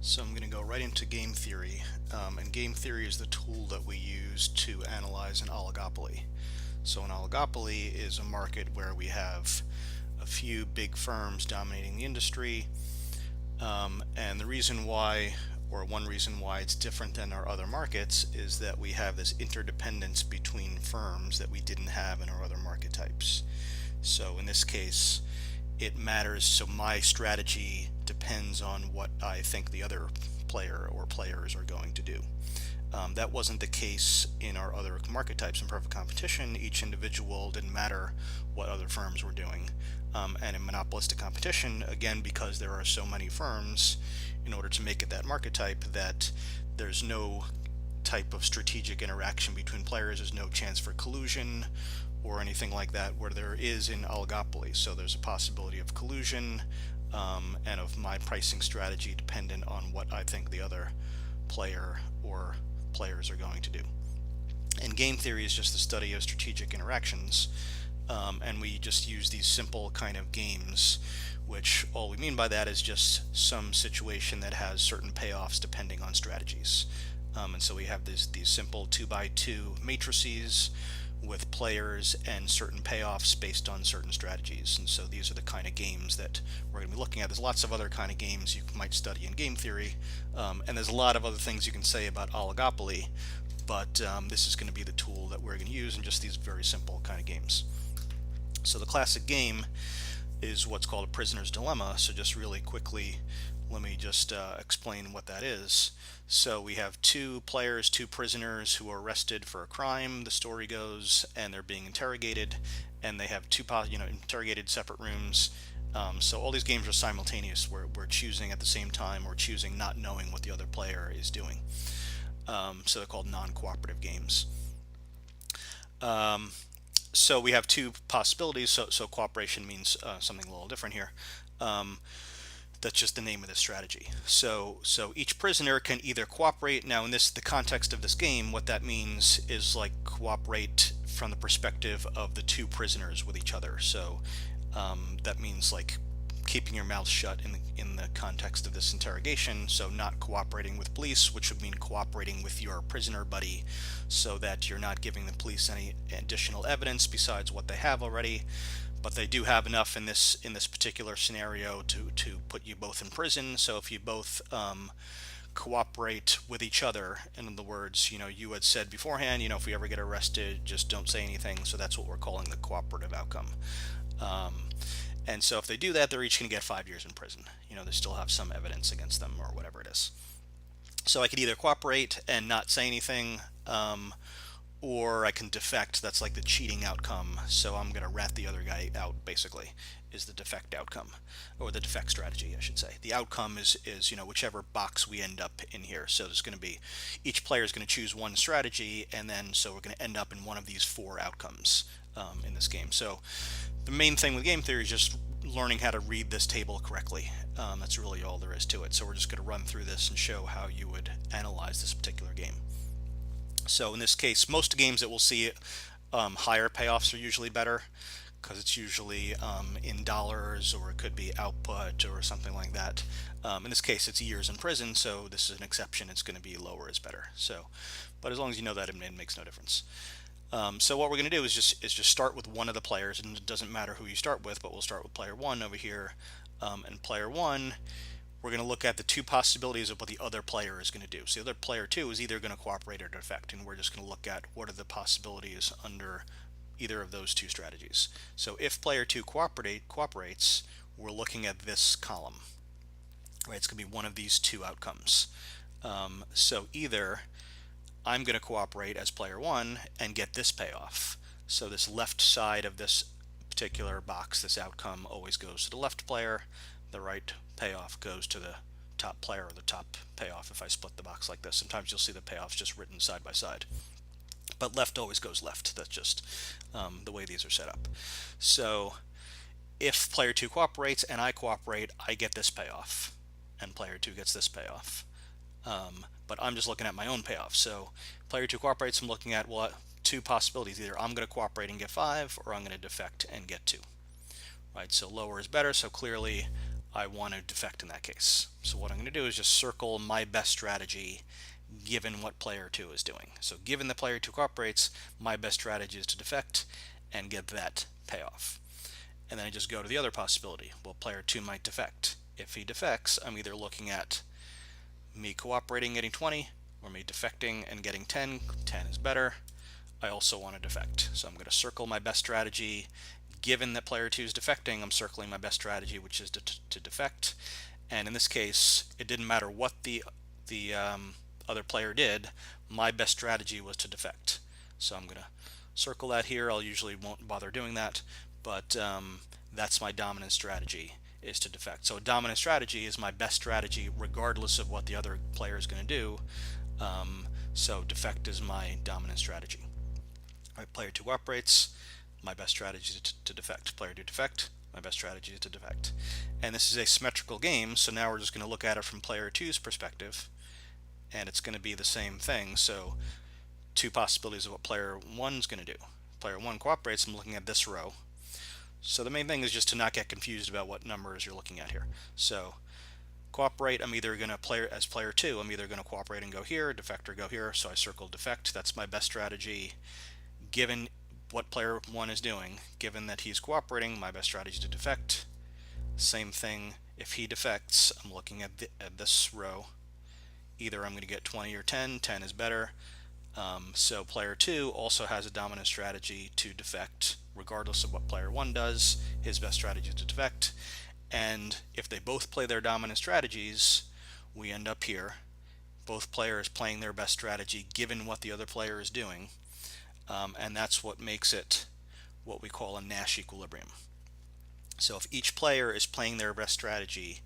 So I'm going to go right into game theory, and game theory is the tool that we use to analyze an oligopoly. So an oligopoly is a market where we have a few big firms dominating the industry, and the reason why, or one reason why it's different than our other markets, is that we have this interdependence between firms that we didn't have in our other market types. So in this case, it matters. So my strategy depends on what I think the other player or players are going to do. That wasn't the case in our other market types. In perfect competition, each individual didn't matter what other firms were doing. And in monopolistic competition, again, because there are so many firms, in order to make it that market type, that there's no type of strategic interaction between players. There's no chance for collusion or anything like that, where there is in oligopoly. So there's a possibility of collusion, and of my pricing strategy dependent on what I think the other player or players are going to do. And game theory is just the study of strategic interactions, and we just use these simple kind of games, which all we mean by that is just some situation that has certain payoffs depending on strategies. And so we have these simple 2 by 2 matrices with players and certain payoffs based on certain strategies. And so these are the kind of games that we're going to be looking at. There's lots of other kind of games you might study in game theory, and there's a lot of other things you can say about oligopoly, but this is going to be the tool that we're going to use in just these very simple kind of games. So the classic game is what's called a prisoner's dilemma. So just really quickly, let me just explain what that is. So we have 2 players, 2 prisoners who are arrested for a crime, the story goes, and they're being interrogated, and they have interrogated separate rooms. So all these games are simultaneous. We're choosing at the same time, or choosing not knowing what the other player is doing. So they're called non-cooperative games. So we have 2 possibilities. So cooperation means something a little different here. That's just the name of this strategy. So each prisoner can either cooperate. Now in the context of this game, what that means is like cooperate from the perspective of the 2 prisoners with each other. So that means like keeping your mouth shut in the context of this interrogation. So not cooperating with police, which would mean cooperating with your prisoner buddy, so that you're not giving the police any additional evidence besides what they have already. But they do have enough in this particular scenario to put you both in prison. So if you both cooperate with each other, in other words, you had said beforehand, if we ever get arrested, just don't say anything. So that's what we're calling the cooperative outcome. And so if they do that, they're each going to get 5 years in prison. They still have some evidence against them or whatever it is. So I could either cooperate and not say anything, or I can defect. That's like the cheating outcome. So I'm going to rat the other guy out, basically, is the defect outcome, or the defect strategy, I should say. The outcome is whichever box we end up in here. So there's going to be, each player is going to choose one strategy, and then so we're going to end up in one of these 4 outcomes in this game. So the main thing with game theory is just learning how to read this table correctly. That's really all there is to it. So we're just going to run through this and show how you would analyze this particular game. So in this case, most games that we'll see, higher payoffs are usually better, because it's usually in dollars, or it could be output or something like that. In this case, it's years in prison, so this is an exception. It's going to be lower is better. So, but as long as you know that, it makes no difference. So what we're going to do is just start with one of the players, and it doesn't matter who you start with, but we'll start with player 1 over here. And player 1, we're going to look at the 2 possibilities of what the other player is going to do. So the other player 2 is either going to cooperate or defect, and we're just going to look at what are the possibilities under either of those 2 strategies. So if player 2 cooperates, we're looking at this column. Right, it's going to be one of these 2 outcomes. So either I'm going to cooperate as player 1 and get this payoff. So this left side of this particular box, this outcome, always goes to the left player. The right payoff goes to the top player, or the top payoff if I split the box like this. Sometimes you'll see the payoffs just written side by side. But left always goes left. That's just the way these are set up. So if player 2 cooperates and I cooperate, I get this payoff, and player 2 gets this payoff. But I'm just looking at my own payoff. So player 2 cooperates, I'm looking at 2 possibilities. Either I'm going to cooperate and get 5, or I'm going to defect and get 2. Right, so lower is better, so clearly I want to defect in that case. So what I'm going to do is just circle my best strategy given what player 2 is doing. So given the player 2 cooperates, my best strategy is to defect and get that payoff. And then I just go to the other possibility. Well, player 2 might defect. If he defects, I'm either looking at me cooperating getting 20 or me defecting and getting 10. 10 is better. I also want to defect. So I'm going to circle my best strategy. Given that player 2 is defecting, I'm circling my best strategy, which is to defect. And in this case, it didn't matter what the other player did. My best strategy was to defect. So I'm going to circle that here. I'll usually won't bother doing that, but that's my dominant strategy, is to defect. So a dominant strategy is my best strategy regardless of what the other player is going to do. So defect is my dominant strategy. All right, player 2 cooperates. My best strategy is to defect. Player 2 defect. My best strategy is to defect. And this is a symmetrical game, so now we're just going to look at it from player 2's perspective, and it's going to be the same thing. So two possibilities of what player 1 is going to do. Player 1 cooperates. I'm looking at this row. So the main thing is just to not get confused about what numbers you're looking at here. So cooperate, I'm either going to as player 2, I'm either going to cooperate and go here, defect or go here. So I circle defect. That's my best strategy. Given what player 1 is doing, given that he's cooperating, my best strategy is to defect. Same thing, if he defects, I'm looking at this row. Either I'm going to get 20 or 10. 10 is better. So player 2 also has a dominant strategy to defect regardless of what player 1 does. His best strategy is to defect. And if they both play their dominant strategies, we end up here. Both players playing their best strategy given what the other player is doing. And that's what makes it what we call a Nash equilibrium. So if each player is playing their best strategy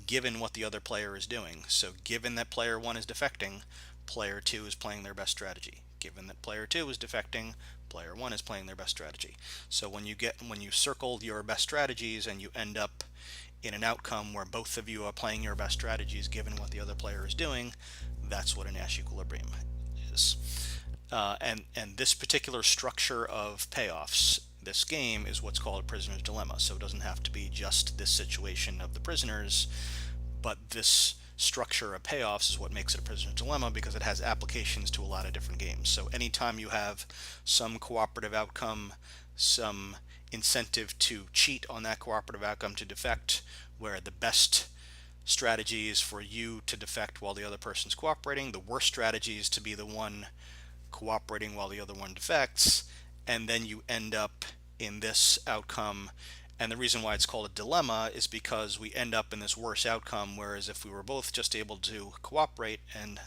given what the other player is doing, so given that player 1 is defecting, player 2 is playing their best strategy. Given that player 2 is defecting, player 1 is playing their best strategy. So when you circle your best strategies and you end up in an outcome where both of you are playing your best strategies given what the other player is doing, that's what a Nash equilibrium is. And this particular structure of payoffs, this game, is what's called a prisoner's dilemma. So it doesn't have to be just this situation of the prisoners, but this structure of payoffs is what makes it a prisoner's dilemma because it has applications to a lot of different games. So anytime you have some cooperative outcome, some incentive to cheat on that cooperative outcome to defect, where the best strategy is for you to defect while the other person's cooperating, the worst strategy is to be the one cooperating while the other one defects, and then you end up in this outcome. And the reason why it's called a dilemma is because we end up in this worse outcome, whereas if we were both just able to cooperate and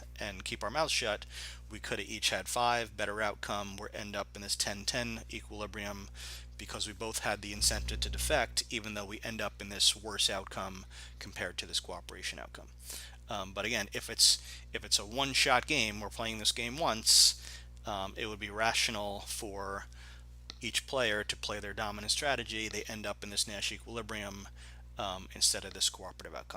keep our mouths shut, we could have each had 5, better outcome. We end up in this 10-10 equilibrium because we both had the incentive to defect, even though we end up in this worse outcome compared to this cooperation outcome. But again, if it's a one-shot game, we're playing this game once, it would be rational for each player to play their dominant strategy. They end up in this Nash equilibrium instead of this cooperative outcome.